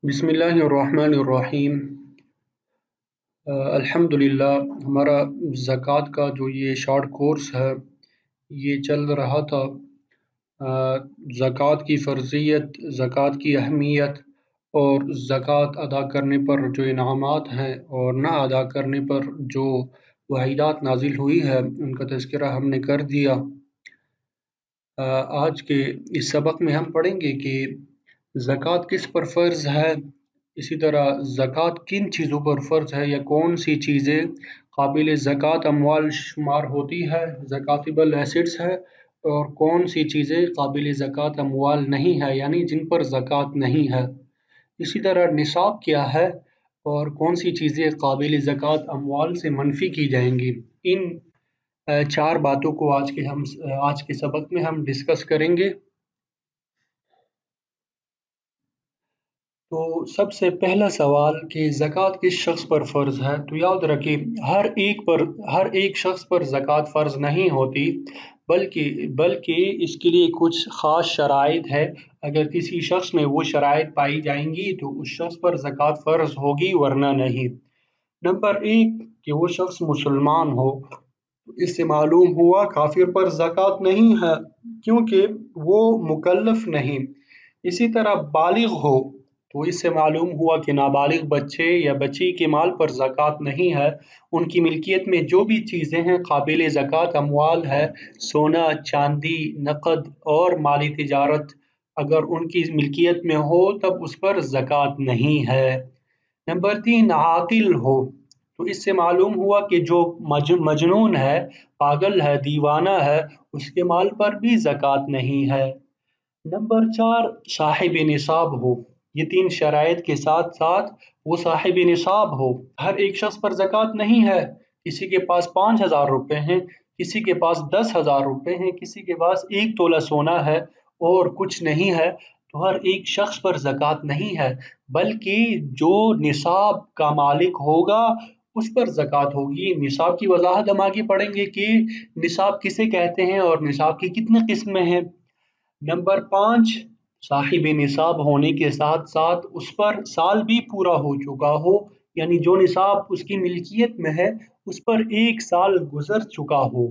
बिस्मिल्लाहिर्रहमानिर्रहीम। अल्हम्दुलिल्लाह हमारा ज़कात का जो ये शॉर्ट कोर्स है ये चल रहा था। ज़कात की फ़र्ज़ियत, ज़कात की अहमियत और ज़कात अदा करने पर जो इनामात हैं और ना अदा करने पर जो वईदात नाज़िल हुई है उनका तज़किरा हमने कर दिया। आज के इस सबक में हम पढ़ेंगे कि ज़कात किस पर फ़र्ज़ है, इसी तरह ज़कात किन चीज़ों पर फ़र्ज़ है या कौन सी चीज़ें काबिल ज़कात अमवाल शुमार होती है, ज़कातेबल एसेट्स है, और कौन सी चीज़ें काबिल ज़कात अमवाल नहीं है यानी जिन पर ज़कात नहीं है। इसी तरह निसाब क्या है और कौन सी चीज़ें काबिल ज़कात अमवाल से मनफ़ी की जाएंगी। इन चार बातों को आज के सबक में हम डिस्कस करेंगे। तो सबसे पहला सवाल कि ज़कात किस शख्स पर फ़र्ज़ है, तो याद रखें हर एक शख्स पर ज़कात फ़र्ज़ नहीं होती, बल्कि इसके लिए कुछ ख़ास शराइत है। अगर किसी शख्स में वो शराइत पाई जाएंगी तो उस शख्स पर ज़कात फ़र्ज़ होगी, वरना नहीं। नंबर एक कि वो शख्स मुसलमान हो। इससे मालूम हुआ काफिर पर ज़कात नहीं है क्योंकि वो मुकल्लफ नहीं। इसी तरह बालिग हो तो इससे मालूम हुआ कि नाबालिग बच्चे या बच्ची के माल पर ज़कात नहीं है। उनकी मिल्कियत में जो भी चीज़ें हैं काबिल ज़कात अमवाल है, सोना, चांदी, नकद और माली तिजारत, अगर उनकी मिल्कियत में हो तब उस पर ज़कात नहीं है। नंबर तीन, आकिल हो तो इससे मालूम हुआ कि जो मजनून है, पागल है, दीवाना है, उसके माल पर भी ज़कात नहीं है। नंबर चार, साहिब निसाब हो। ये तीन शराइत के साथ साथ वो साहिब निसाब हो। हर एक शख्स पर ज़कात नहीं है। किसी के पास 5,000 रुपए हैं, किसी के पास 10,000 रुपए हैं, किसी के पास 1 तोला सोना है और कुछ नहीं है, तो हर एक शख्स पर ज़कात नहीं है, बल्कि जो निसाब का मालिक होगा उस पर ज़कात होगी। निसाब की वजाहत हम आगे पढ़ेंगे कि निसाब किसे कहते हैं और निसाब की कितनी किस्में हैं। नंबर पाँच, साहिब निसाब होने के साथ साथ उस पर साल भी पूरा हो चुका हो, यानी जो निसाब उसकी मिल्कियत में है उस पर 1 साल गुजर चुका हो।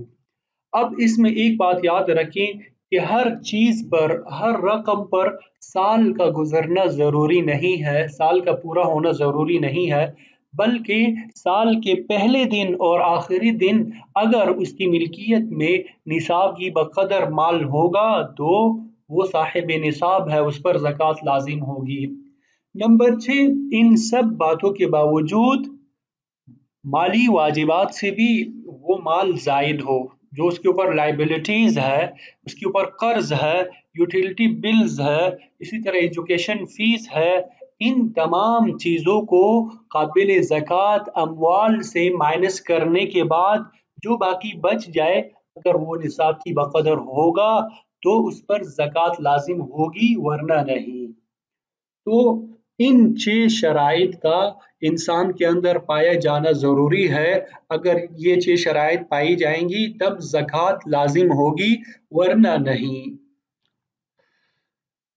अब इसमें एक बात याद रखें कि हर चीज़ पर, हर रकम पर साल का गुजरना ज़रूरी नहीं है, साल का पूरा होना ज़रूरी नहीं है, बल्कि साल के पहले दिन और आखिरी दिन अगर उसकी मिल्कियत में निसाब की बकदर माल होगा तो वो साहिब निसाब है, उस पर ज़कात लाजिम होगी। नंबर 6, इन सब बातों के बावजूद माली वाजिबात से भी वो माल ज़ायद हो, जो उसके ऊपर लाइबिलिटीज़ है, उसके ऊपर कर्ज है, यूटिलिटी बिल्स है, इसी तरह एजुकेशन फीस है, इन तमाम चीज़ों को काबिल ज़कात अमवाल से माइनस करने के बाद जो बाकी बच जाए, अगर वो निसाब की बकदर होगा तो उस पर ज़कात लाजिम होगी, वरना नहीं। तो इन 6 शराइत का इंसान के अंदर पाया जाना ज़रूरी है। अगर ये 6 शराइत पाई जाएंगी तब ज़कात लाजिम होगी, वरना नहीं।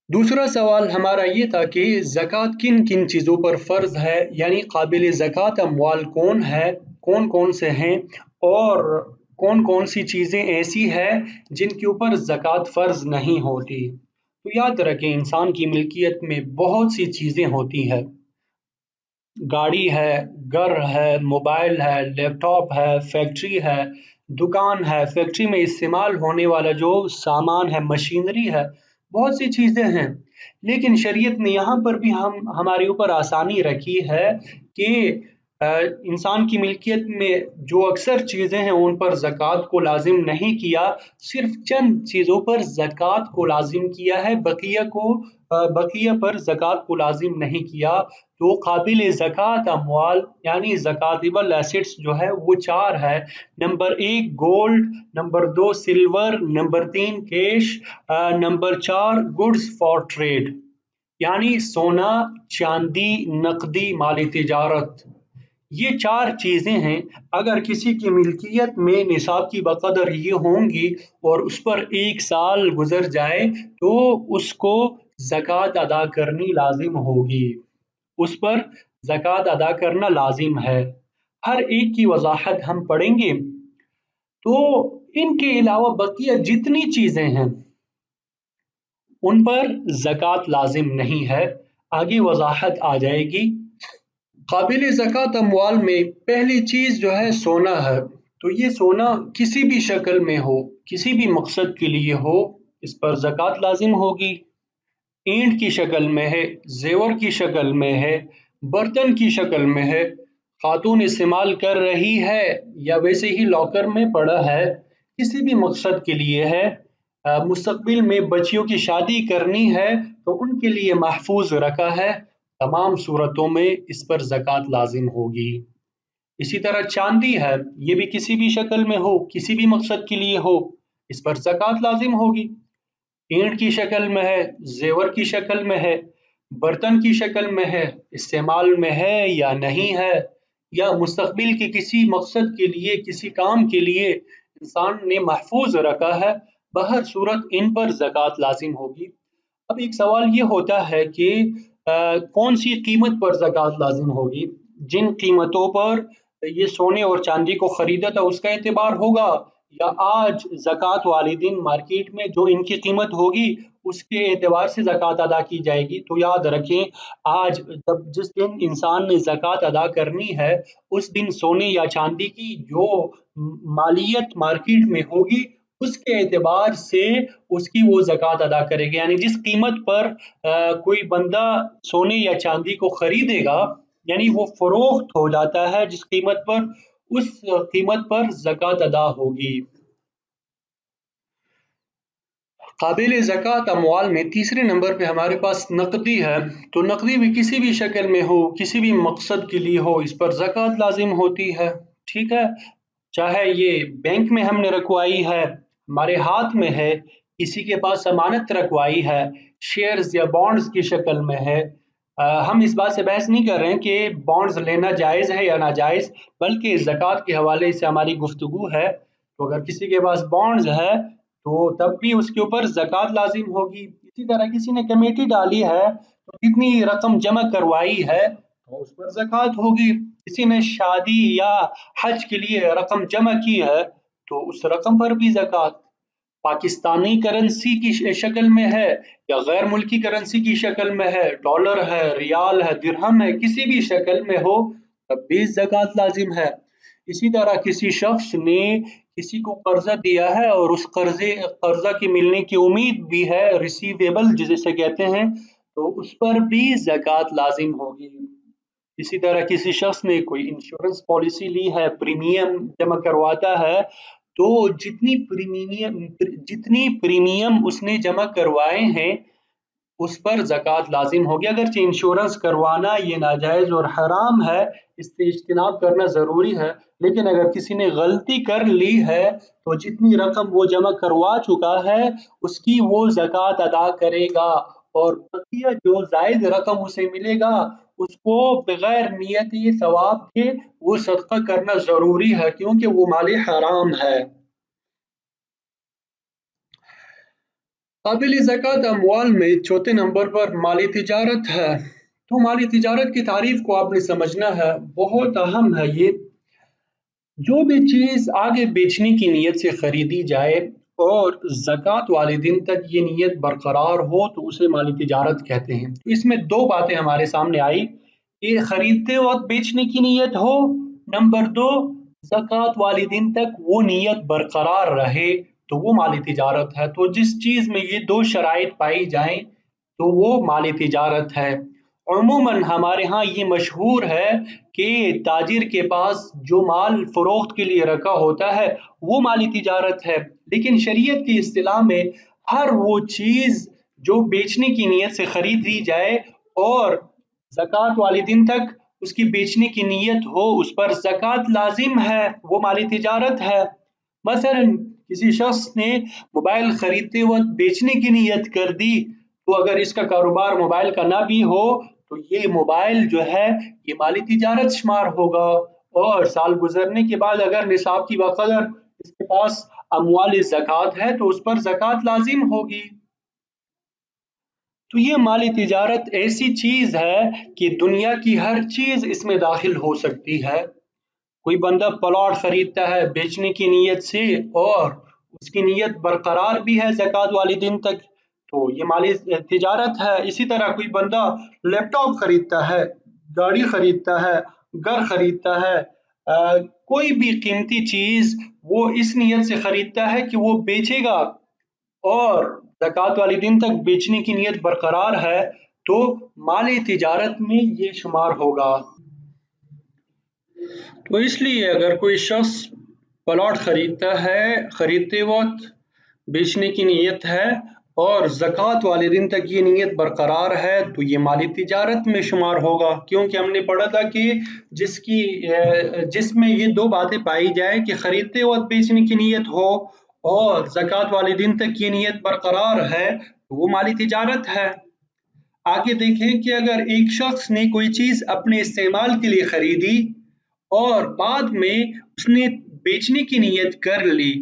दूसरा सवाल हमारा ये था कि ज़कात किन किन चीज़ों पर फ़र्ज़ है, यानी काबिल ज़कात अमवाल कौन है, कौन कौन से हैं और कौन कौन सी चीज़ें ऐसी हैं जिनके ऊपर ज़कात फ़र्ज़ नहीं होती। तो याद रखें, इंसान की मिल्कियत में बहुत सी चीज़ें होती हैं। गाड़ी है, घर है, मोबाइल है, लैपटॉप है, फैक्ट्री है, दुकान है, फैक्ट्री में इस्तेमाल होने वाला जो सामान है, मशीनरी है, बहुत सी चीज़ें हैं। लेकिन शरीयत ने यहाँ पर भी हमारे ऊपर आसानी रखी है कि इंसान की मिल्कियत में जो अक्सर चीज़ें हैं उन पर ज़कात को लाजिम नहीं किया, सिर्फ चंद चीज़ों पर ज़कात को लाजिम किया है, बकिया पर ज़कात को लाजिम नहीं किया। तो काबिल ज़कात अमवाल यानी ज़कातेबल एसेट्स जो है वो 4 है। Number 1 gold, number 2 silver, number 3 cash, number 4 goods for trade यानी सोना, चांदी, नकदी, माली तिजारत। ये 4 चीज़ें हैं। अगर किसी की मिल्कियत में निसाब की बकदर ये होंगी और उस पर 1 साल गुजर जाए तो उसको ज़कात अदा करनी लाजिम होगी। उस पर ज़कात अदा करना लाजिम है। हर एक की वजाहत हम पढ़ेंगे। तो इनके अलावा बकिया जितनी चीज़ें हैं उन पर ज़कात लाजिम नहीं है। आगे वजाहत आ जाएगी। काबिल ज़कात अमवाल में पहली चीज़ जो है सोना है। तो ये सोना किसी भी शक्ल में हो, किसी भी मकसद के लिए हो, इस पर ज़कात लाजिम होगी। ईंट की शक्ल में है, जेवर की शक्ल में है, बर्तन की शक्ल में है, खातून इस्तेमाल कर रही है या वैसे ही लॉकर में पड़ा है, किसी भी मकसद के लिए है, मुस्तकबिल में बच्चियों की शादी करनी है तो उनके लिए महफूज रखा है, तमाम सूरतों में इस पर ज़कात लाजिम होगी। इसी तरह चांदी है, ये भी किसी भी शक्ल में हो, किसी भी मकसद के लिए हो, इस पर ज़कात लाजिम होगी। ईंट की शक्ल में है, जेवर की शक्ल में है, बर्तन की शक्ल में है, इस्तेमाल में है या नहीं है, या मुस्तकबिल के किसी मकसद के लिए, किसी काम के लिए इंसान ने महफूज रखा है, बहर सूरत इन पर ज़कात लाजिम होगी। अब एक सवाल ये होता है कि कौन सी कीमत पर ज़कात लाजिम होगी। जिन कीमतों पर ये सोने और चांदी को खरीदा था उसका एतबार होगा, या आज ज़कात वाले दिन मार्केट में जो इनकी कीमत होगी उसके एतबार से ज़कात अदा की जाएगी। तो याद रखें, आज जब जिस दिन इंसान ने ज़कात अदा करनी है उस दिन सोने या चांदी की जो मालियत मार्केट में होगी उसके एतबार से उसकी वो ज़कात अदा करेगा। यानी जिस कीमत पर कोई बंदा सोने या चांदी को खरीदेगा, यानी वो फरोख्त हो जाता है जिस कीमत पर, उस कीमत पर ज़कात अदा होगी। काबिल ज़कात अमवाल में तीसरे नंबर पे हमारे पास नकदी है। तो नकदी भी किसी भी शक्ल में हो, किसी भी मकसद के लिए हो, इस पर ज़कात लाजिम होती है। ठीक है, चाहे ये बैंक में हमने रखवाई है, हमारे हाथ में है, किसी के पास अमानत रखवाई है, शेयर्स या बॉन्ड्स की शक्ल में है। हम इस बात से बहस नहीं कर रहे हैं कि बॉन्ड्स लेना जायज़ है या नाजायज़, बल्कि ज़कात के हवाले से हमारी गुफ्तगू है। तो अगर किसी के पास बॉन्ड्स है तो तब भी उसके ऊपर ज़कात लाजिम होगी। इसी तरह किसी ने कमेटी डाली है तो कितनी रकम जमा करवाई है तो उस पर ज़कात होगी। किसी ने शादी या हज के लिए रकम जमा की है तो उस रकम पर भी ज़कात। पाकिस्तानी करेंसी की शक्ल में है या गैर मुल्की करेंसी की शक्ल में है, डॉलर है, रियाल है, दिरहम है, किसी भी शक्ल में हो तब भी ज़कात लाजिम है। इसी तरह किसी शख्स ने किसी को कर्जा दिया है और उस कर्जा की मिलने की उम्मीद भी है, रिसीवेबल जिसे कहते हैं, तो उस पर भी ज़कात लाजिम होगी। इसी तरह किसी शख्स ने कोई इंश्योरेंस पॉलिसी ली है, प्रीमियम जमा करवाता है, तो जितनी प्रीमियम उसने जमा करवाए हैं उस पर ज़कात लाजिम होगी। अगरचे इंश्योरेंस करवाना ये नाजायज़ और हराम है, इससे इज्तिनाब करना ज़रूरी है, लेकिन अगर किसी ने गलती कर ली है तो जितनी रकम वो जमा करवा चुका है उसकी वो ज़कात अदा करेगा, और बकिया जो जायद रकम उसे मिलेगा उसको बगैर नियत ये सवाब के वो सदका करना ज़रूरी है, क्योंकि वो माल हराम है। काबिल ज़कात अमवाल में चौथे नंबर पर माली तिजारत है। तो माली तिजारत की तारीफ को आपने समझना है, बहुत अहम है ये। जो भी चीज़ आगे बेचने की नीयत से खरीदी जाए और ज़कात वाले दिन तक ये नीयत बरकरार हो तो उसे माली तिजारत कहते हैं। तो इसमें दो बातें हमारे सामने आई, ये खरीदते वक्त बेचने की नीयत हो, नंबर दो ज़कात वाले दिन तक वो नीयत बरकरार रहे तो वो माली तिजारत है। तो जिस चीज़ में ये दो शराइत पाई जाएं तो वो माली तिजारत है। अमूमन हमारे यहाँ ये मशहूर है कि ताजिर के पास जो माल फरोख्त के लिए रखा होता है वो माली तिजारत है, लेकिन शरीयत की इस्तिलाह में हर वो चीज़ जो बेचने की नीयत से खरीदी जाए और ज़कात वाले दिन तक उसकी बेचने की नीयत हो उस पर ज़कात लाजिम है, वो माली तिजारत है। मसलन किसी शख्स ने मोबाइल खरीदते वक्त बेचने की नीयत कर दी, तो अगर इसका कारोबार मोबाइल का ना भी हो तो ये मोबाइल जो है ये माली तिजारत शुमार होगा, और साल गुजरने के बाद अगर निसाब की बकदर इसके पास अमवाल ज़कात है तो उस पर ज़कात लाजिम होगी। تو یہ مالی تجارت ایسی چیز ہے کہ دنیا کی ہر چیز اس میں داخل ہو سکتی ہے۔ کوئی بندہ پلاٹ خریدتا ہے بیچنے کی نیت سے، اور اس کی نیت برقرار بھی ہے زکوٰۃ والے دن تک، تو یہ مالی تجارت ہے۔ اسی طرح کوئی بندہ لیپ ٹاپ خریدتا ہے، گاڑی خریدتا ہے، گھر خریدتا ہے، کوئی بھی قیمتی چیز وہ اس نیت سے خریدتا ہے کہ وہ بیچے گا، اور زکوٰۃ والے دن تک بیچنے کی نیت برقرار ہے، تو مالی تجارت میں یہ شمار ہوگا۔ تو اس لیے اگر کوئی شخص پلاٹ خریدتا ہے، خریدتے وقت بیچنے کی نیت ہے اور زکوٰۃ والے دن تک یہ نیت برقرار ہے، تو یہ مالی تجارت میں شمار ہوگا، کیونکہ ہم نے پڑھا تھا کہ جس میں یہ دو باتیں پائی جائے کہ خریدتے وقت بیچنے کی نیت ہو اور زکوٰۃ والے دن تک یہ نیت برقرار ہے، تو وہ مالی تجارت ہے۔ آگے دیکھیں کہ اگر ایک شخص نے کوئی چیز اپنے استعمال کے لیے خریدی اور بعد میں اس نے بیچنے کی نیت کر لی،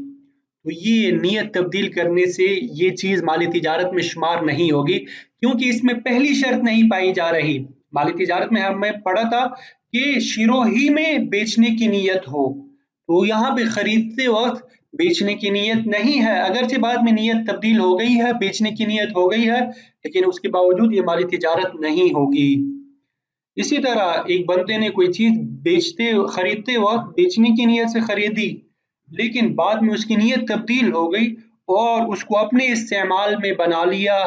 تو یہ نیت تبدیل کرنے سے یہ چیز مالی تجارت میں شمار نہیں ہوگی، کیونکہ اس میں پہلی شرط نہیں پائی جا رہی۔ مالی تجارت میں ہم نے پڑھا تھا کہ شروع ہی میں بیچنے کی نیت ہو، تو یہاں پہ خریدتے وقت بیچنے کی نیت نہیں ہے، اگرچہ بعد میں نیت تبدیل ہو گئی ہے، بیچنے کی نیت ہو گئی ہے، لیکن اس کے باوجود یہ مالی تجارت نہیں ہوگی۔ اسی طرح ایک بندے نے کوئی چیز خریدتے وقت بیچنے کی نیت سے خریدی، لیکن بعد میں اس کی نیت تبدیل ہو گئی اور اس کو اپنے استعمال میں بنا لیا،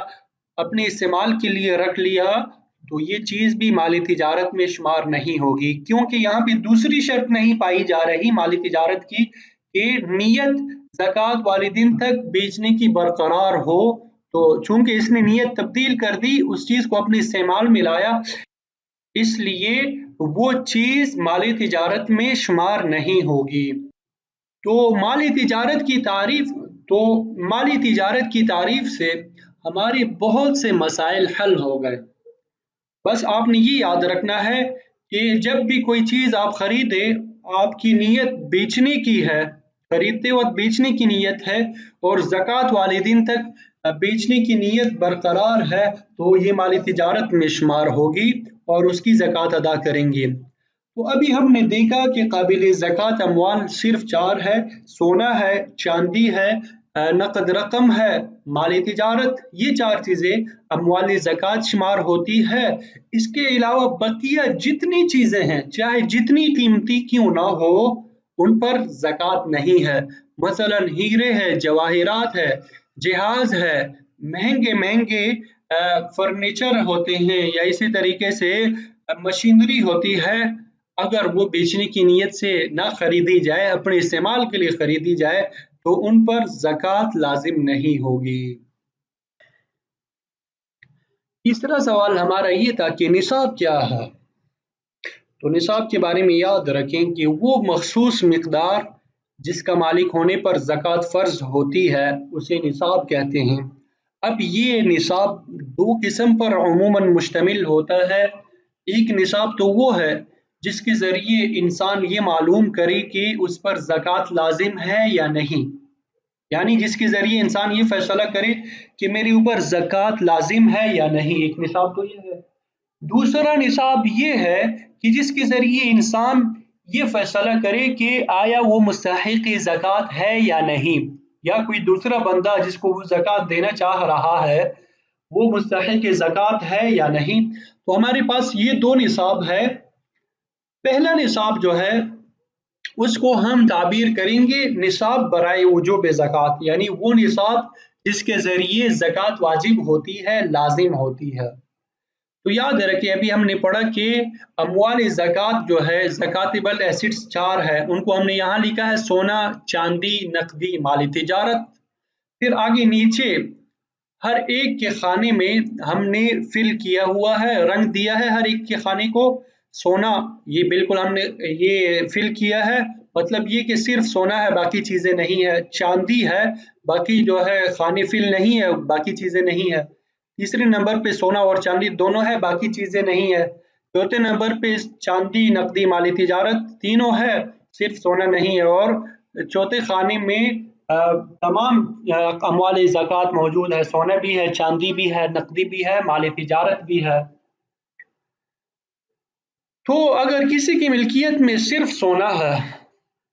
اپنے استعمال کے لیے رکھ لیا، تو یہ چیز بھی مالی تجارت میں شمار نہیں ہوگی، کیونکہ یہاں پہ دوسری شرط نہیں پائی جا رہی مالی تجارت کی کہ نیت زکوٰۃ والے دن تک بیچنے کی برقرار ہو، تو چونکہ اس نے نیت تبدیل کر دی، اس چیز کو اپنے استعمال میں لایا، اس لیے وہ چیز مالی تجارت میں شمار نہیں ہوگی۔ تو مالی تجارت کی تعریف سے ہمارے بہت سے مسائل حل ہو گئے۔ بس آپ نے یہ یاد رکھنا ہے کہ جب بھی کوئی چیز آپ خریدے، آپ کی نیت بیچنے کی ہے، خریدتے وقت بیچنے کی نیت ہے اور زکوٰۃ والے دن تک بیچنے کی نیت برقرار ہے، تو یہ مالی تجارت میں شمار ہوگی اور اس کی زکوٰۃ ادا کریں گے۔ تو ابھی ہم نے دیکھا کہ قابل زکوٰۃ اموال صرف 4 ہے: سونا ہے، چاندی ہے، نقد رقم ہے، مالی تجارت۔ یہ 4 چیزیں اموال زکوٰۃ شمار ہوتی ہے۔ اس کے علاوہ بقیہ جتنی چیزیں ہیں، چاہے جتنی قیمتی کیوں نہ ہو، ان پر زکوٰۃ نہیں ہے۔ مثلا ہیرے ہے، جواہرات ہے، جہاز ہے، مہنگے فرنیچر ہوتے ہیں، یا اسی طریقے سے مشینری ہوتی ہے، اگر وہ بیچنے کی نیت سے نہ خریدی جائے، اپنے استعمال کے لیے خریدی جائے، تو ان پر زکوٰۃ لازم نہیں ہوگی۔ تیسرا سوال ہمارا یہ تھا کہ نصاب کیا ہے؟ تو نصاب کے بارے میں یاد رکھیں کہ وہ مخصوص مقدار جس کا مالک ہونے پر زکوٰۃ فرض ہوتی ہے، اسے نصاب کہتے ہیں۔ اب یہ نصاب 2 قسم پر عموماً مشتمل ہوتا ہے۔ ایک نصاب تو وہ ہے جس کے ذریعے انسان یہ معلوم کرے کہ اس پر زکوٰۃ لازم ہے یا نہیں، یعنی جس کے ذریعے انسان یہ فیصلہ کرے کہ میرے اوپر زکوٰۃ لازم ہے یا نہیں، ایک نصاب تو یہ ہے۔ دوسرا نصاب یہ ہے کہ جس کے ذریعے انسان یہ فیصلہ کرے کہ آیا وہ مستحق زکوٰۃ ہے یا نہیں، یا کوئی دوسرا بندہ جس کو وہ زکوٰۃ دینا چاہ رہا ہے وہ مستحق زکوٰۃ ہے یا نہیں۔ تو ہمارے پاس یہ 2 نصاب ہے۔ پہلا نصاب جو ہے اس کو ہم تعبیر کریں گے نصاب برائے وجوب زکوٰۃ، یعنی وہ نصاب جس کے ذریعے زکوٰۃ واجب ہوتی ہے، لازم ہوتی ہے۔ تو یاد رکھیں ابھی ہم نے پڑھا کہ اموال زکوٰۃ جو ہے، زکاتبل ایسٹس 4 ہے، ان کو ہم نے یہاں لکھا ہے: سونا، چاندی، نقدی، مالی تجارت۔ پھر آگے نیچے ہر ایک کے خانے میں ہم نے فل کیا ہوا ہے، رنگ دیا ہے ہر ایک کے خانے کو۔ سونا یہ بالکل ہم نے یہ فل کیا ہے، مطلب یہ کہ صرف سونا ہے، باقی چیزیں نہیں ہے۔ چاندی ہے، باقی جو ہے خانے فل نہیں ہے، باقی چیزیں نہیں ہے۔ تیسرے نمبر پہ سونا اور چاندی دونوں ہے، باقی چیزیں نہیں ہے۔ چوتھے نمبر پہ چاندی، نقدی، مالی تجارت تینوں ہے، صرف سونا نہیں ہے۔ اور چوتھے خانے میں तमाम अमवाल ज़कात मौजूद है, सोना भी है, चांदी भी है, नकदी भी है, माल तिजारत भी है। तो अगर किसी की मिल्कियत में सिर्फ सोना है,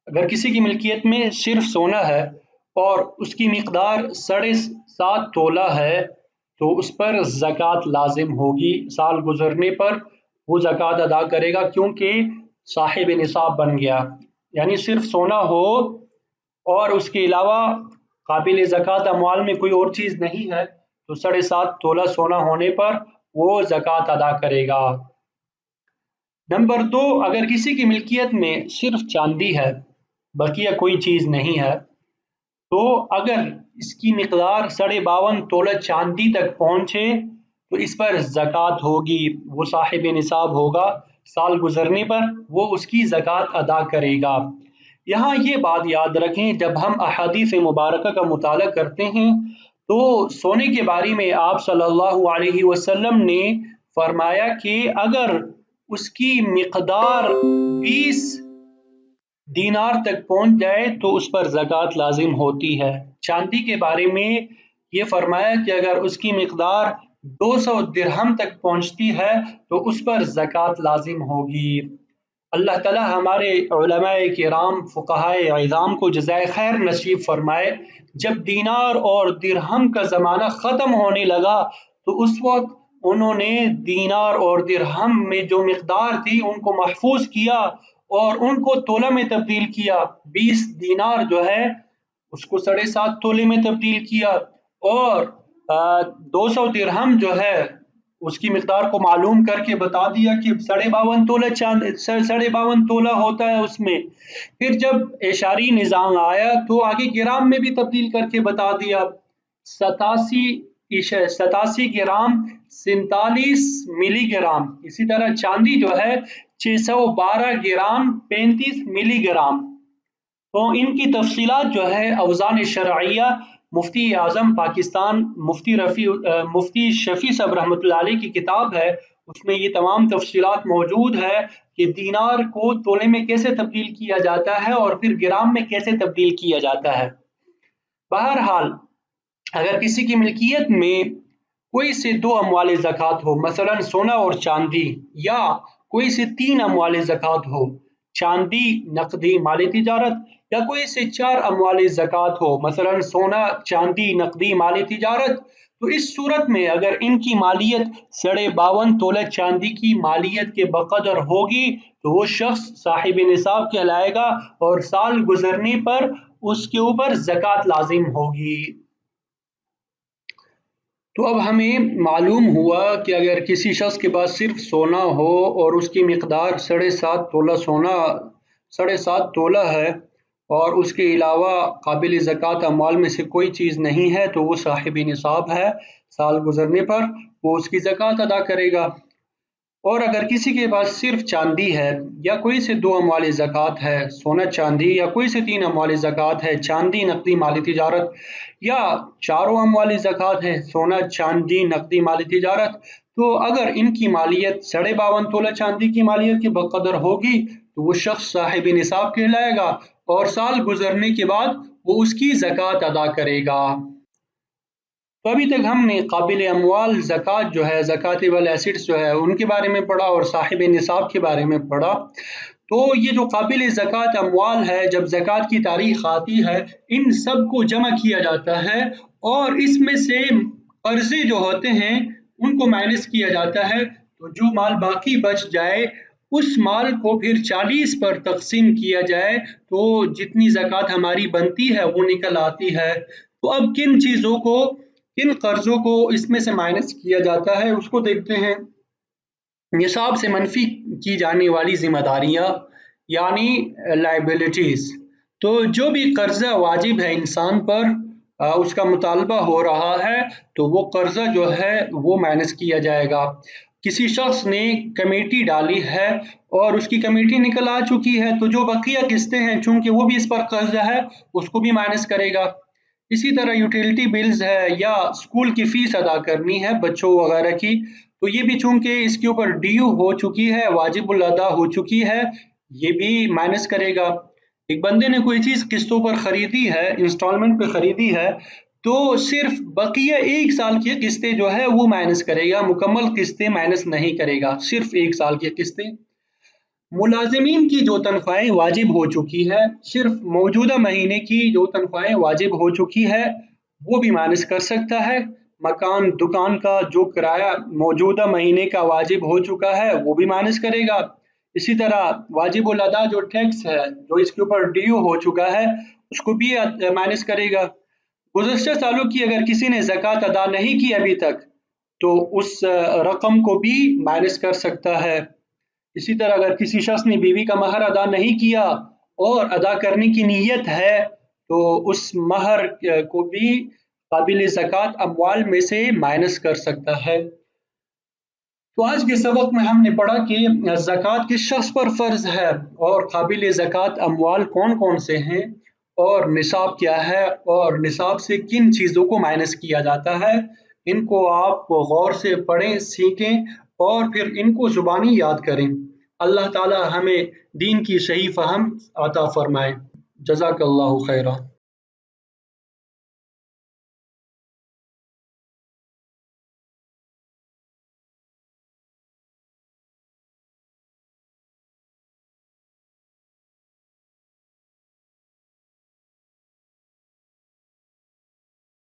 अगर किसी की मिल्कियत में सिर्फ सोना है और उसकी मिकदार 7.5 तोला है, तो उस पर ज़कात लाजिम होगी। साल गुजरने पर वो ज़कात अदा करेगा, क्योंकि साहिब निसाब बन गया। यानी सिर्फ सोना हो और उसके अलावा काबिल ज़कात अमवाल में कोई और चीज़ नहीं है, तो 7.5 तोला सोना होने पर वो ज़कात अदा करेगा। नंबर 2, अगर किसी की मिल्कियत में सिर्फ चांदी है, बकिया कोई चीज़ नहीं है, तो अगर इसकी मिकदार 52.5 तोला चांदी तक पहुँचे तो इस पर ज़कात होगी, वो साहिब निसाब होगा। साल गुजरने पर वो उसकी ज़कात अदा करेगा। यहाँ ये बात याद रखें, जब हम अहादीस मुबारक का मुताला करते हैं तो सोने के बारे में आप सल्लल्लाहु अलैहि वसल्लम ने फरमाया कि अगर उसकी मिकदार 20 दीनार तक पहुंच जाए तो उस पर ज़कात लाजिम होती है। चांदी के बारे में ये फरमाया कि अगर उसकी मिकदार 200 दिरहम तक पहुंचती है तो उस पर ज़कात लाजिम होगी। अल्लाह ताला हमारे उलमाए किराम फुक़हाए इज़ाम को जज़ाए खैर नसीब फरमाए। जब दीनार और दिरहम का ज़माना ख़त्म होने लगा तो उस वक्त उन्होंने दीनार और दिरहम में जो मिकदार थी उनको महफूज किया और उनको तोला में तब्दील किया। 20 दीनार जो है उसको 7.5 तोले में तब्दील किया और 200 दिरहम जो है उसकी मिकदार को मालूम करके बता दिया कि 52.5 तोला 52.5 तोला होता है उसमें। फिर जब एशारी निज़ाम आया तो आगे ग्राम में भी तब्दील करके बता दिया। 87 ग्राम 47 मिलीग्राम। इसी तरह चांदी जो है 612 ग्राम 35 मिलीग्राम। तो इनकी तफसीलात जो है अवज़ान शरइया मुफ्ती आज़म पाकिस्तान मुफ्ती शफी साहब रहमतुल्लाह अलैह की किताब है, उसमें ये तमाम तफसीलात मौजूद है कि दीनार को तोले में कैसे तब्दील किया जाता है और फिर ग्राम में कैसे तब्दील किया जाता है। बहरहाल अगर किसी की मिल्कियत में कोई से 2 अमवाल ज़कात हो, मसलन सोना और चांदी, या कोई से 3 अमवाल ज़कात हो, चांदी, नकदी, माल तिजारत, या कोई से 4 अमवाल ज़कात हो, मसलन सोना, चांदी, नकदी, माल तिजारत, तो इस सूरत में अगर इनकी मालियत 52.5 तोला चांदी की मालियत के बकदर होगी तो वो शख्स साहिब निसाब कहलाएगा और साल गुजरने पर उसके ऊपर ज़कात लाजिम होगी। तो अब हमें मालूम हुआ कि अगर किसी शख्स के पास सिर्फ सोना हो और उसकी मिकदार 7.5 तोला सोना 7.5 तोला है और उसके अलावा काबिल ज़कात अमवाल में से कोई चीज़ नहीं है, तो वो साहिब निसाब है। साल गुजरने पर वो उसकी ज़कात अदा करेगा। और अगर किसी के पास सिर्फ चांदी है या कोई से 2 अमवाल ज़कात है, सोना चांदी, या कोई से 3 अमवाल ज़कात है, चांदी, नकदी, माल तिजारत, या चारों अमवाल ज़कात है, सोना, चांदी, नकदी, माल तिजारत, तो अगर इनकी मालियत 52.5 तोला चांदी की मालियत के बकदर होगी तो वो शख्स साहिब निसाब कहलाएगा और साल गुजरने के बाद वो उसकी ज़कात अदा करेगा। तो अभी तक हमने काबिल अमवाल ज़कात जो है, ज़कातेबल एसिड्स जो है, उनके बारे में पढ़ा और साहिब निसाब के बारे में पढ़ा। तो ये जो काबिल ज़कात अमवाल है, जब ज़कात की तारीख आती है इन सब को जमा किया जाता है और इसमें से कर्ज़े जो होते हैं उनको माइनस किया जाता है। तो जो माल बाकी बच जाए उस माल को फिर 40 पर तकसीम किया जाए तो जितनी ज़कात हमारी बनती है वो निकल आती है। तो अब किन चीज़ों को, किन कर्ज़ों को इसमें से माइनस किया जाता है उसको देखते हैं। निसाब से मनफी की जाने वाली जिम्मेदारियां यानी लायबिलिटीज़। तो जो भी कर्जा वाजिब है इंसान पर, उसका मुतालबा हो रहा है, तो वो कर्जा जो है वो माइनस किया जाएगा। किसी शख्स ने कमेटी डाली है और उसकी कमेटी निकल आ चुकी है, तो जो बकिया किस्तें हैं चूंकि वो भी इस पर कर्जा है उसको भी माइनस करेगा। इसी तरह यूटिलिटी बिल्स है या स्कूल की फीस अदा करनी है बच्चों वगैरह की, तो ये भी चूंकि इसके ऊपर ड्यू हो चुकी है, वाजिबुल अदा हो चुकी है, ये भी माइनस करेगा। एक बंदे ने कोई चीज़ किस्तों पर ख़रीदी है, इंस्टॉलमेंट पे ख़रीदी है, तो सिर्फ़ बकिया 1 साल की किस्तें जो है वो माइनस करेगा, मुकम्मल किस्तें माइनस नहीं करेगा, सिर्फ़ 1 साल की किस्तें। मुलाज़िमीन की जो तनख्वाहें वाजिब हो चुकी है, सिर्फ़ मौजूदा महीने की जो तनख्वाहें वाजिब हो चुकी है, वो भी माइनस कर सकता है। मकान, दुकान का जो किराया मौजूदा महीने का वाजिब हो चुका है, वो भी माइनस करेगा। इसी तरह वाजिबुल अदा जो टैक्स है, जो इसके ऊपर ड्यू हो चुका है, उसको भी माइनस करेगा। गुज़श्ता सालों की अगर किसी ने ज़कात अदा नहीं की अभी तक, तो उस रकम को भी माइनस कर सकता है। इसी तरह अगर किसी शख्स ने बीवी का महर अदा नहीं किया और अदा करने की नीयत है, तो उस महर को भी काबिल ज़कात अमवाल में से माइनस कर सकता है। तो आज के सबक में हमने पढ़ा कि ज़कात किस शख्स पर फ़र्ज़ है और काबिल ज़कात अमवाल कौन-कौन से हैं और निसाब क्या है और निसाब से किन चीज़ों को माइनस किया जाता है। इनको आप गौर से पढ़ें, सीखें और फिर इनको ज़ुबानी याद करें। अल्लाह ताला हमें दीन की सही फ़हम अता फ़रमाए। जज़ाकल्लाहु खैरा।